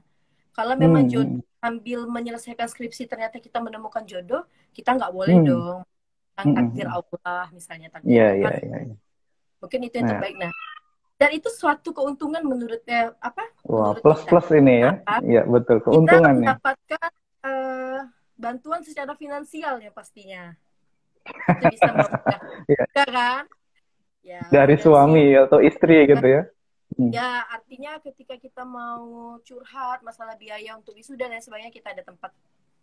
Kalau memang jodoh sambil menyelesaikan skripsi ternyata kita menemukan jodoh, kita nggak boleh dong takdir Allah misalnya, takdir Tuhan. Mungkin itu yang terbaik. Nah, dan itu suatu keuntungan menurutnya plus ini ya. Iya betul, keuntungan. Kita mendapatkan bantuan secara finansial ya pastinya. Itu bisa memudahkan kan? Ya, dari suami atau istri gitu ya. Ya, artinya ketika kita mau curhat masalah biaya untuk wisuda dan sebagainya, kita ada tempat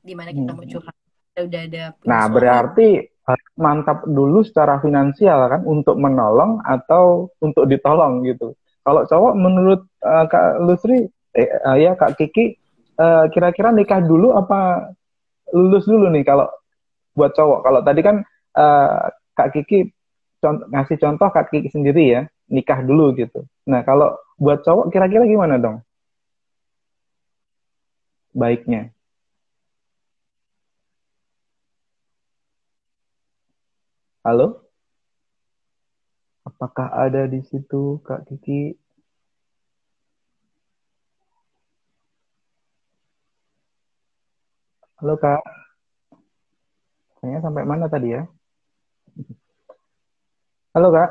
di mana kita mau curhat. Kita udah ada nah, suami. Berarti mantap dulu secara finansial kan untuk menolong atau untuk ditolong gitu. Kalau cowok menurut Kak Lusri, ya Kak Kiki, kira-kira nikah dulu apa lulus dulu nih kalau buat cowok? Kalau tadi kan Kak Kiki ngasih contoh Kak Kiki sendiri ya. nikah dulu gitu. Nah, kalau buat cowok kira-kira gimana dong baiknya? Halo? Apakah ada di situ Kak Kiki? Halo Kak, saya sampai mana tadi ya? Halo Kak,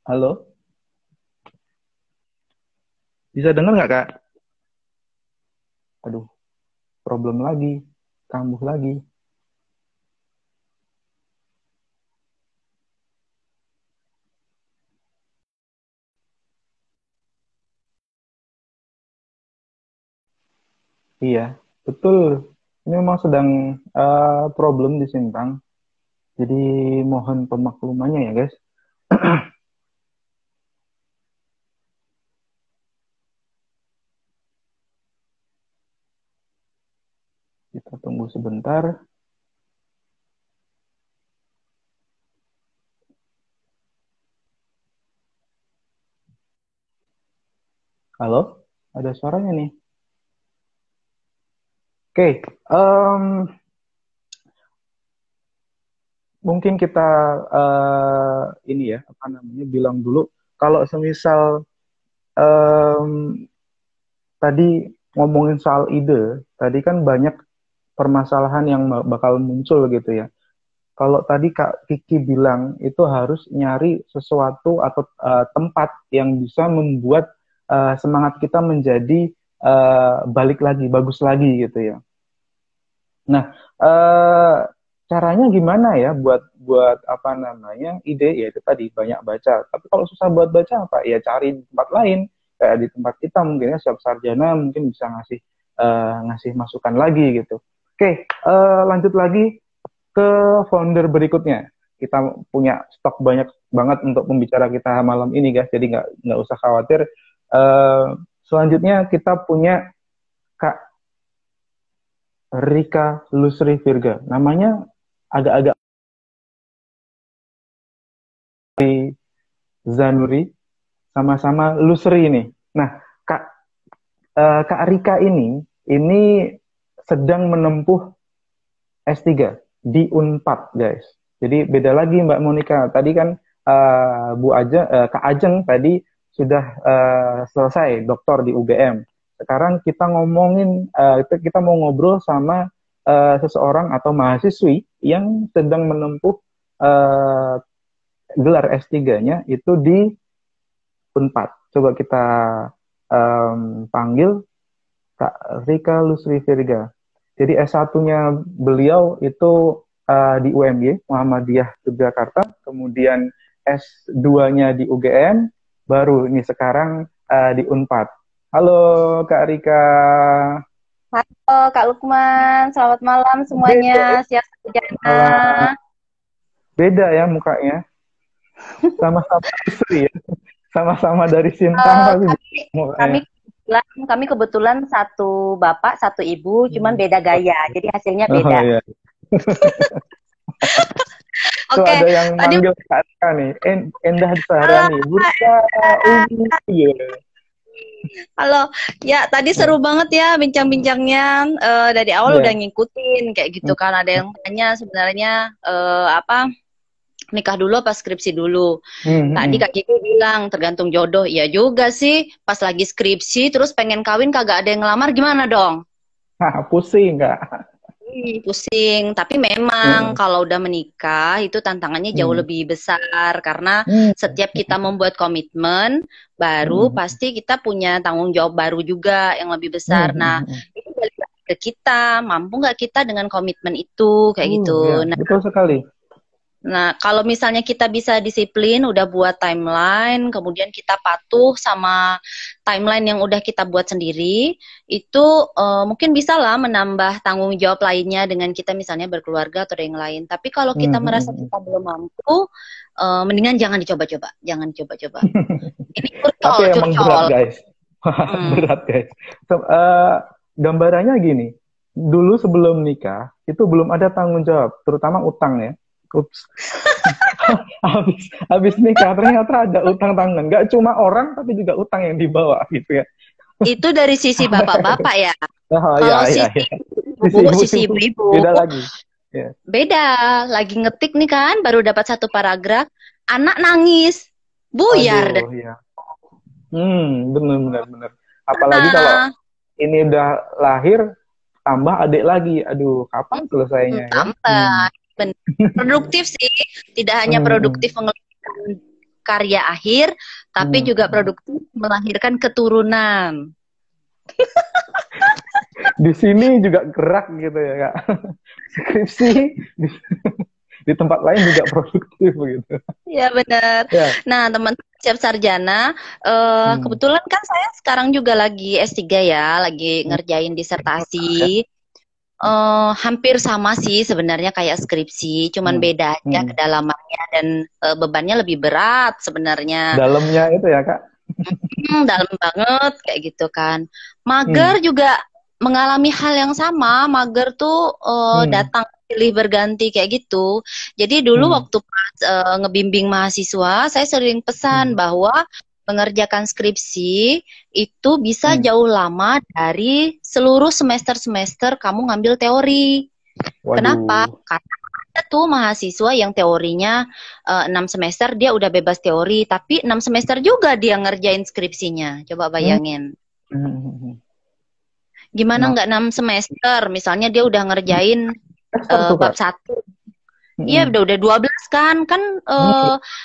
halo? Bisa dengar nggak Kak? Aduh, problem lagi, kambuh lagi. Iya, betul. Ini memang sedang problem di Sintang. Jadi mohon pemaklumannya ya guys. Kita tunggu sebentar. Halo, ada suaranya nih. Oke, mungkin kita ini ya, apa namanya, bilang dulu. Kalau semisal em, tadi ngomongin soal ide, tadi kan banyak permasalahan yang bakal muncul gitu ya. Kalau tadi Kak Kiki bilang itu harus nyari sesuatu atau tempat yang bisa membuat semangat kita menjadi balik lagi, bagus lagi gitu ya. Nah, caranya gimana ya buat buat apa namanya ide ya itu tadi banyak baca. Tapi kalau susah buat baca apa? Ya cari di tempat lain kayak di tempat kita mungkin ya siap sarjana mungkin bisa ngasih ngasih masukan lagi gitu. Oke, lanjut lagi ke founder berikutnya. Kita punya stok banyak banget untuk pembicara kita malam ini guys, jadi nggak usah khawatir. Selanjutnya kita punya Kak Rika Lusri Virga. Namanya agak-agak Zanuri, sama-sama Lusri ini. Nah, Kak Kak Rika ini sedang menempuh S3 di Unpad, guys. Jadi beda lagi Mbak Monica. Tadi kan Kak Ajeng tadi sudah selesai doktor di UGM. Sekarang kita ngomongin, kita mau ngobrol sama seseorang atau mahasiswi yang sedang menempuh uh, gelar S3-nya itu di Unpad. Coba kita panggil Kak Rika Lusri Virga. Jadi S1-nya beliau itu di UMY, Muhammadiyah Yogyakarta, kemudian S2-nya di UGM, baru ini sekarang di Unpad. Halo Kak Rika. Halo Kak Lukman, selamat malam semuanya. Siap sarjana. Beda ya mukanya. Sama-sama istri ya. Sama-sama dari Sintang. Kami kebetulan satu bapak, satu ibu, cuman beda gaya. Jadi hasilnya beda. Oh, iya. Oke. Ada yang manggil Kak Rika nih. Endah Sahrani. Buka. Halo, ya tadi seru banget ya bincang-bincangnya. Dari awal udah ngikutin kayak gitu kan. Ada yang tanya sebenarnya nikah dulu apa skripsi dulu. Tadi Kak Kiki bilang tergantung jodoh. Iya juga sih. Pas lagi skripsi terus pengen kawin kagak ada yang ngelamar gimana dong? Pusing Kak. Pusing, tapi memang kalau udah menikah itu tantangannya jauh lebih besar karena setiap kita membuat komitmen baru pasti kita punya tanggung jawab baru juga yang lebih besar. Nah, itu balik lagi ke kita, mampu nggak kita dengan komitmen itu kayak gitu. Ya, betul sekali. Nah, kalau misalnya kita bisa disiplin, udah buat timeline, kemudian kita patuh sama timeline yang udah kita buat sendiri, itu mungkin bisa lah menambah tanggung jawab lainnya dengan kita misalnya berkeluarga atau yang lain. Tapi kalau kita merasa kita belum mampu, mendingan jangan dicoba-coba, jangan coba-coba. Ini curcol, tapi emang berat guys, berat guys. Gambarannya gini, dulu sebelum nikah itu belum ada tanggung jawab, terutama utang ya. Ups. habis nikah ternyata ada utang tanggungan. Nggak cuma orang tapi juga utang yang dibawa gitu ya. Itu dari sisi bapak-bapak ya. Oh Kalau iya, sisi iya. sisi ibu-ibu Beda lagi. Ya. beda. Lagi ngetik nih kan, baru dapat satu paragraf, anak nangis, buyar. Aduh, iya. Bener. Apalagi kalau Nah, ini udah lahir, tambah adik lagi. Aduh, kapan selesainya ya? tambah. Bener. Produktif sih, tidak hanya produktif mengelahirkan karya akhir, tapi juga produktif melahirkan keturunan. Di sini juga gerak gitu ya, Kak. Skripsi di tempat lain juga produktif begitu. Ya benar. Ya. Nah, teman siap sarjana, kebetulan kan saya sekarang juga lagi S3 ya, lagi ngerjain disertasi. Hampir sama sih sebenarnya kayak skripsi, cuman beda aja kedalamannya dan bebannya lebih berat sebenarnya. Dalamnya itu ya, Kak. Dalam banget kayak gitu kan. Mager juga mengalami hal yang sama. Mager tuh datang pilih berganti kayak gitu. Jadi dulu waktu pas ngebimbing mahasiswa, saya sering pesan bahwa mengerjakan skripsi itu bisa jauh lama dari seluruh semester-semester kamu ngambil teori. Waduh. Kenapa? Karena ada tuh mahasiswa yang teorinya 6 semester dia udah bebas teori, tapi 6 semester juga dia ngerjain skripsinya. Coba bayangin. Gimana nggak 6 semester? Misalnya dia udah ngerjain bab 1. Iya, udah 12 kan. Kan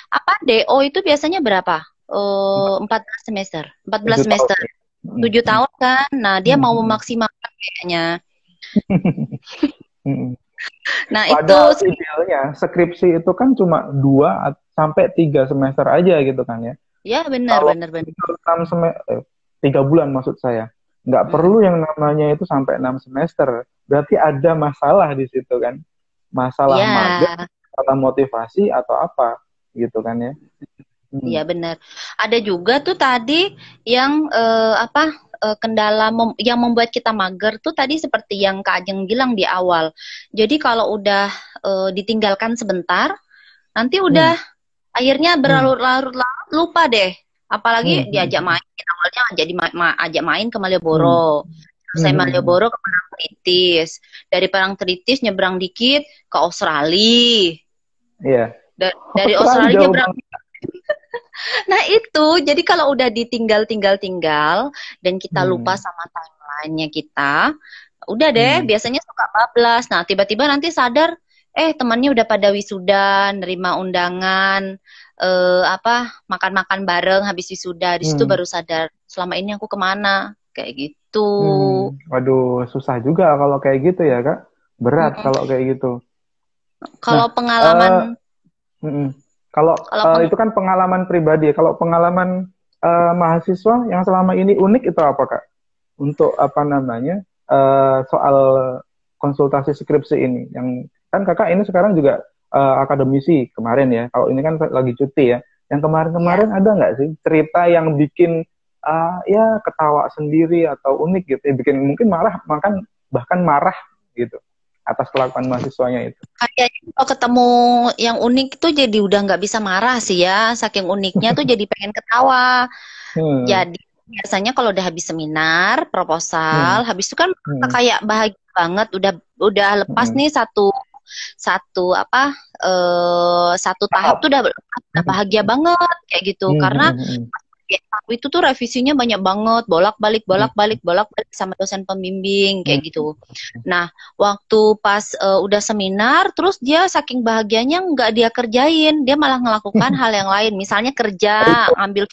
apa DO itu biasanya berapa? 14 semester. 14 semester. 7 tahun kan. Nah, dia mau memaksimalkan kayaknya. Nah, padahal itu idealnya skripsi itu kan cuma 2 sampai 3 semester aja gitu kan ya. Ya, benar. 3 bulan maksud saya. Nggak perlu yang namanya itu sampai 6 semester. Berarti ada masalah di situ kan. Masalah mager, masalah motivasi atau apa gitu kan ya. Iya benar. Ada juga tuh tadi yang kendala yang membuat kita mager tuh tadi seperti yang Kak Ajeng bilang di awal. Jadi kalau udah ditinggalkan sebentar, nanti udah akhirnya berlarut-larut lupa deh. Apalagi diajak main, awalnya jadi ajak main ke Malioboro. Saya Malioboro ke Parangtritis. Dari Parangtritis nyebrang dikit ke Australia. Iya. Dari Australia nyebrang. Nah itu, jadi kalau udah ditinggal dan kita lupa sama timelinenya kita, udah deh, biasanya suka bablas. Nah tiba-tiba nanti sadar, temannya udah pada wisuda, nerima undangan, makan-makan bareng habis wisuda. Di situ baru sadar, selama ini aku kemana, kayak gitu. Waduh, susah juga kalau kayak gitu ya Kak, berat kalau kayak gitu. Kalau pengalaman Kalau itu kan pengalaman pribadi. Kalau pengalaman mahasiswa yang selama ini unik itu apa Kak? Untuk soal konsultasi skripsi ini. Yang kan Kakak ini sekarang juga akademisi kemarin ya. Kalau ini kan lagi cuti ya. Yang kemarin-kemarin ada nggak sih cerita yang bikin ketawa sendiri atau unik gitu? Bikin mungkin bahkan marah gitu atas kelakuan mahasiswanya itu. Kayaknya kalau ketemu yang unik itu jadi udah nggak bisa marah sih ya, saking uniknya tuh jadi pengen ketawa. Jadi biasanya kalau udah habis seminar, proposal, habis itu kan kayak bahagia banget, udah lepas nih satu tahap tuh udah bahagia banget kayak gitu, karena itu tuh revisinya banyak banget, bolak-balik sama dosen pembimbing kayak gitu. Nah, waktu pas udah seminar, terus dia saking bahagianya nggak dia kerjain, dia malah melakukan hal yang lain, misalnya kerja, ambil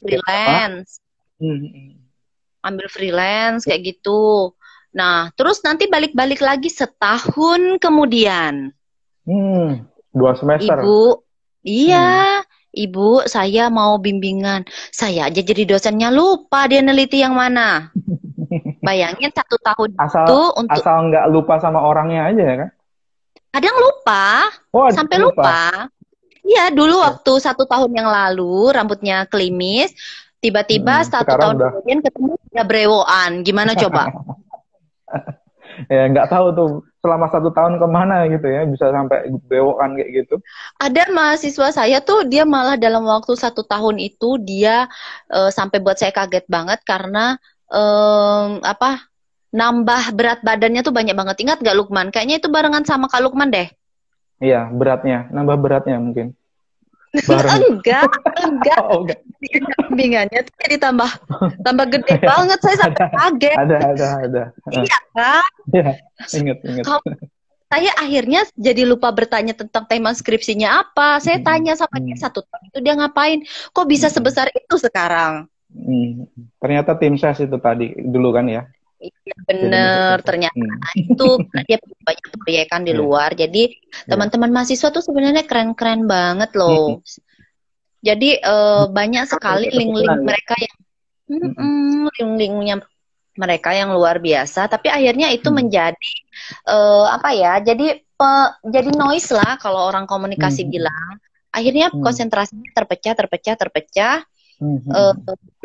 freelance kayak gitu. Nah, terus nanti balik-balik lagi setahun kemudian. 2 semester. Ibu, saya mau bimbingan. Saya aja jadi dosennya lupa dia neliti yang mana. Bayangin 1 tahun asal nggak lupa sama orangnya aja ya kan? Kadang lupa, sampai lupa. Iya, dulu waktu 1 tahun yang lalu rambutnya klimis, tiba-tiba 1 tahun kemudian ketemu udah brewoan. Gimana coba? Ya nggak tahu tuh selama 1 tahun kemana gitu ya, bisa sampai bewokan kayak gitu. Ada mahasiswa saya tuh dia malah dalam waktu 1 tahun itu dia sampai buat saya kaget banget karena apa nambah berat badannya tuh banyak banget. Ingat gak Lukman? Kayaknya itu barengan sama Kak Lukman deh. Iya, beratnya, nambah beratnya mungkin. Bareng. Enggak. Oh, enggak. Kambingannya tuh jadi tambah gede banget. Saya sampai kaget. Ada. Iya kan? Iya, inget. Saya akhirnya jadi lupa bertanya tentang tema skripsinya apa. Saya tanya sama dia 1 tahun itu dia ngapain? Kok bisa sebesar itu sekarang? Ternyata tim ses itu tadi dulu kan ya? Iya bener, ternyata itu dia banyak proyekan di luar. Jadi teman-teman mahasiswa tuh sebenarnya keren-keren banget loh. Jadi banyak sekali link-link mereka yang link-linknya mereka yang luar biasa. Tapi akhirnya itu menjadi apa ya? Jadi noise lah kalau orang komunikasi bilang. Akhirnya konsentrasinya terpecah.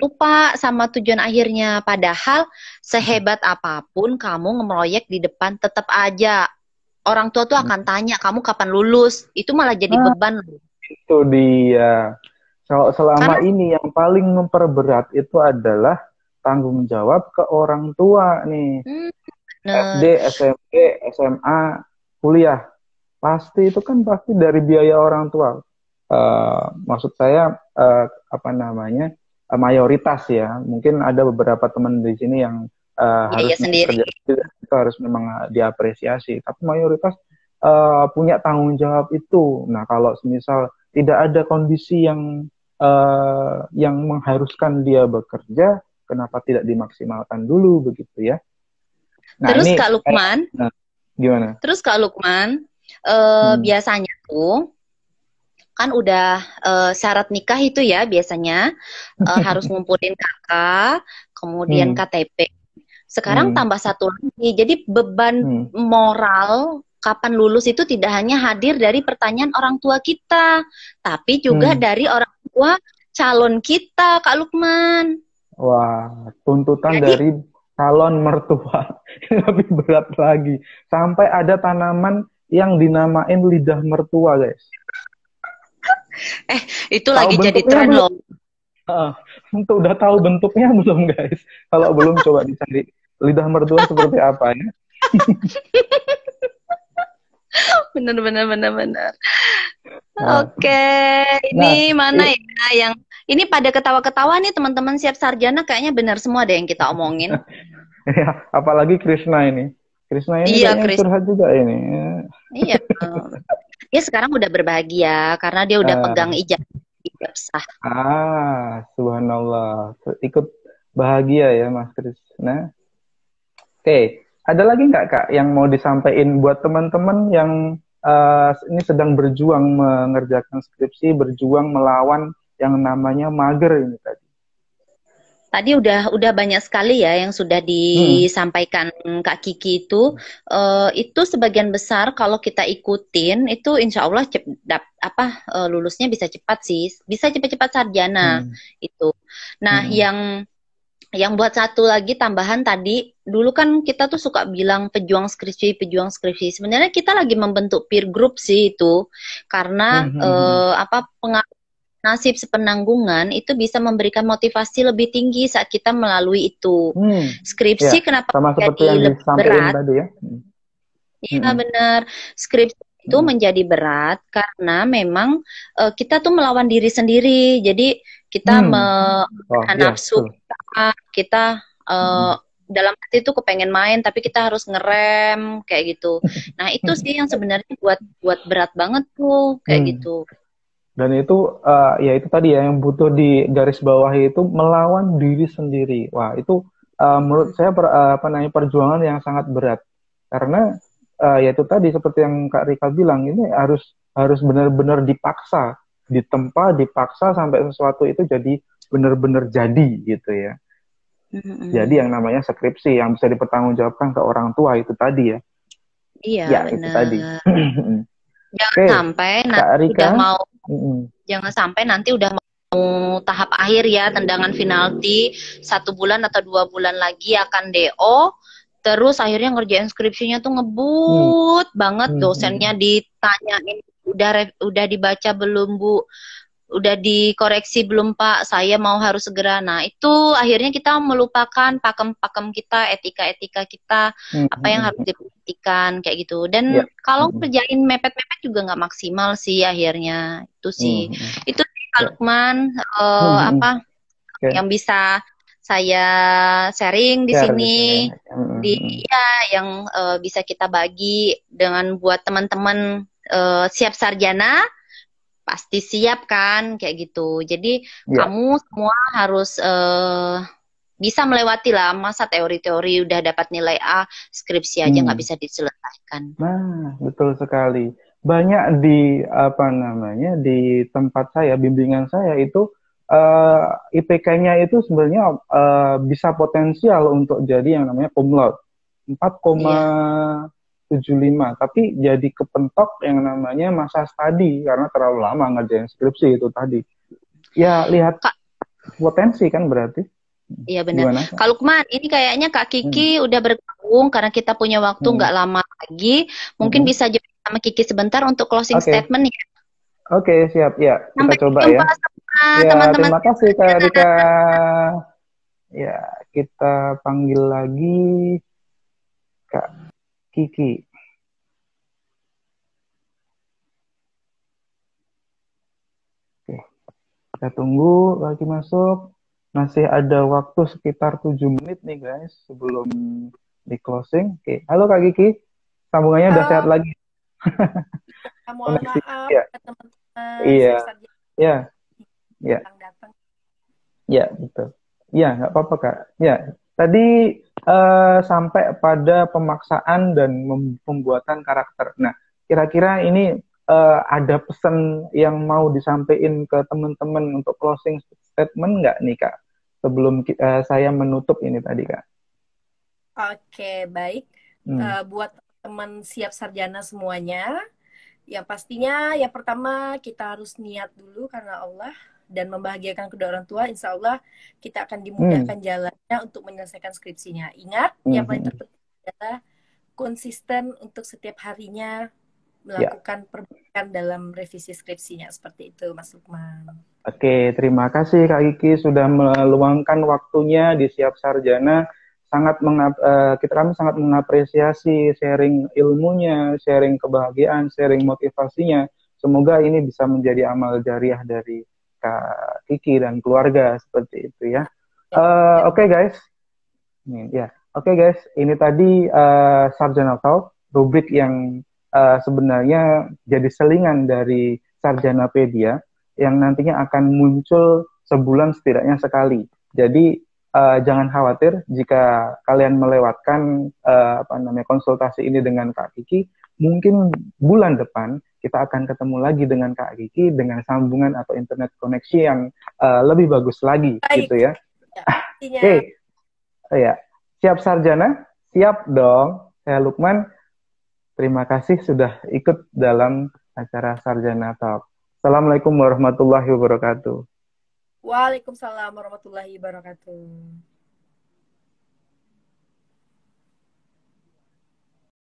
Lupa sama tujuan akhirnya. Padahal sehebat apapun kamu ngeproyek di depan, tetap aja orang tua tuh akan tanya kamu kapan lulus. Itu malah jadi beban. Itu dia. Kalau selama ini yang paling memperberat itu adalah tanggung jawab ke orang tua nih. SD, SMP, SMA, kuliah. Pasti itu kan pasti dari biaya orang tua. Maksud saya mayoritas ya, mungkin ada beberapa teman di sini yang harus kerja itu harus memang diapresiasi, tapi mayoritas punya tanggung jawab itu. Nah kalau misal tidak ada kondisi yang mengharuskan dia bekerja, kenapa tidak dimaksimalkan dulu begitu ya? Nah, terus ini, Kak Lukman, gimana? Terus Kak Lukman, biasanya tuh kan udah syarat nikah itu ya biasanya harus ngumpulin kakak, kemudian KTP. Sekarang tambah satu lagi, jadi beban moral kapan lulus itu tidak hanya hadir dari pertanyaan orang tua kita, tapi juga dari orang tua calon kita, Kak Lukman. Wah, tuntutan dari calon mertua lebih berat lagi. Sampai ada tanaman yang dinamain lidah mertua, guys. Itu lagi jadi tren loh. Untuk udah tahu bentuknya belum guys? Kalau belum coba dicari lidah mertua seperti apa ya. Bener. Oke, ini mana ya yang ini pada ketawa-ketawa nih teman-teman siap sarjana kayaknya benar semua deh yang kita omongin. Ya, apalagi Krishna ini. Krishna ini kayaknya curhat juga ini. Iya. Dia sekarang udah berbahagia karena dia udah pegang ijazah sah. Subhanallah. Ikut bahagia ya Mas Krishna. Oke, ada lagi nggak Kak yang mau disampaikan buat teman-teman yang ini sedang berjuang mengerjakan skripsi, berjuang melawan yang namanya mager ini tadi? Tadi udah banyak sekali ya yang sudah disampaikan Kak Kiki itu sebagian besar kalau kita ikutin itu insya Allah lulusnya bisa cepat sih, bisa cepat-cepat sarjana itu. Nah yang buat satu lagi tambahan tadi, dulu kan kita tuh suka bilang pejuang skripsi. Sebenarnya kita lagi membentuk peer group sih itu, karena nasib sepenanggungan itu bisa memberikan motivasi lebih tinggi saat kita melalui itu. Skripsi kenapa sama seperti yang lebih berat? Tadi ya. Iya benar. Skripsi itu menjadi berat karena memang kita tuh melawan diri sendiri. Jadi kita nafsu kita dalam hati itu kepengen main tapi kita harus ngerem kayak gitu. Nah itu sih yang sebenarnya buat berat banget tuh kayak gitu. Dan itu ya itu tadi ya yang butuh di garis bawah itu melawan diri sendiri. Wah itu menurut saya perjuangan yang sangat berat karena ya itu tadi seperti yang Kak Rika bilang ini harus benar-benar dipaksa, ditempa, dipaksa sampai sesuatu itu jadi benar-benar jadi gitu ya. Jadi yang namanya skripsi yang bisa dipertanggungjawabkan ke orang tua itu tadi ya. Iya ya, benar. Itu tadi. Jangan sampai nanti udah mau jangan sampai nanti udah mau tahap akhir ya, tendangan penalti 1 bulan atau 2 bulan lagi akan DO, terus akhirnya ngerjain skripsinya tuh ngebut banget, dosennya ditanyain udah dibaca belum Bu, udah dikoreksi belum Pak, saya mau harus segera. Nah itu akhirnya kita melupakan pakem-pakem kita, etika-etika kita, apa yang harus diperhatikan kayak gitu. Dan kalau kerjain mepet-mepet juga nggak maksimal sih akhirnya, itu sih. Itu sih Kak Lukman, apa yang bisa saya sharing di sini, yang bisa kita bagi dengan buat teman-teman siap sarjana, pasti siap kan kayak gitu. Jadi kamu semua harus bisa melewati lah, masa teori-teori udah dapat nilai A, skripsi aja nggak bisa diselesaikan. Nah, betul sekali. Banyak di di tempat saya, bimbingan saya itu IPK-nya itu sebenarnya bisa potensial untuk jadi yang namanya cum laude 4,75, tapi jadi kepentok yang namanya masa studi karena terlalu lama ngerjain skripsi itu tadi. Ya lihat potensi kan berarti. Iya benar. Kalau Lukman, ini kayaknya Kak Kiki udah bergabung karena kita punya waktu nggak lama lagi. Mungkin bisa join sama Kiki sebentar untuk closing statement ya. Oke, siap. Ya, kita coba ya. Teman-teman. Terima kasih Kak Rika. Ya, kita panggil lagi Kak Kiki. Oke, kita tunggu lagi masuk. Masih ada waktu sekitar 7 menit nih guys sebelum di closing. Oke, halo Kak Kiki. Sambungannya udah sehat lagi. Mohon maaf teman-teman. Iya. Ya, betul. Ya, nggak apa-apa Kak. Ya, tadi sampai pada pemaksaan dan pembuatan karakter. Nah, kira-kira ini ada pesan yang mau disampaikan ke teman-teman untuk closing statement nggak nih Kak? Sebelum saya menutup ini tadi Kak. Oke, baik. Buat teman siap sarjana semuanya, yang pastinya yang pertama kita harus niat dulu karena Allah dan membahagiakan kedua orang tua. Insya Allah kita akan dimudahkan jalannya untuk menyelesaikan skripsinya. Ingat, yang paling terpenting adalah konsisten untuk setiap harinya melakukan perbaikan dalam revisi skripsinya. Seperti itu, Mas Lukman. Oke, terima kasih Kak Kiki sudah meluangkan waktunya di Siap Sarjana. Kami sangat mengapresiasi sharing ilmunya, sharing kebahagiaan, sharing motivasinya. Semoga ini bisa menjadi amal jariah dari Kak Kiki dan keluarga seperti itu ya. Oke guys, ini tadi Sarjana Talk, rubrik yang sebenarnya jadi selingan dari Sarjanapedia yang nantinya akan muncul sebulan setidaknya sekali. Jadi jangan khawatir jika kalian melewatkan konsultasi ini dengan Kak Kiki. Mungkin bulan depan kita akan ketemu lagi dengan Kak Kiki dengan sambungan atau internet koneksi yang lebih bagus lagi. Baik. Gitu ya. Oke. Ya. Siap Sarjana? Siap dong. Saya Lukman. Terima kasih sudah ikut dalam acara Sarjana Talk. Assalamualaikum warahmatullahi wabarakatuh. Waalaikumsalam warahmatullahi wabarakatuh.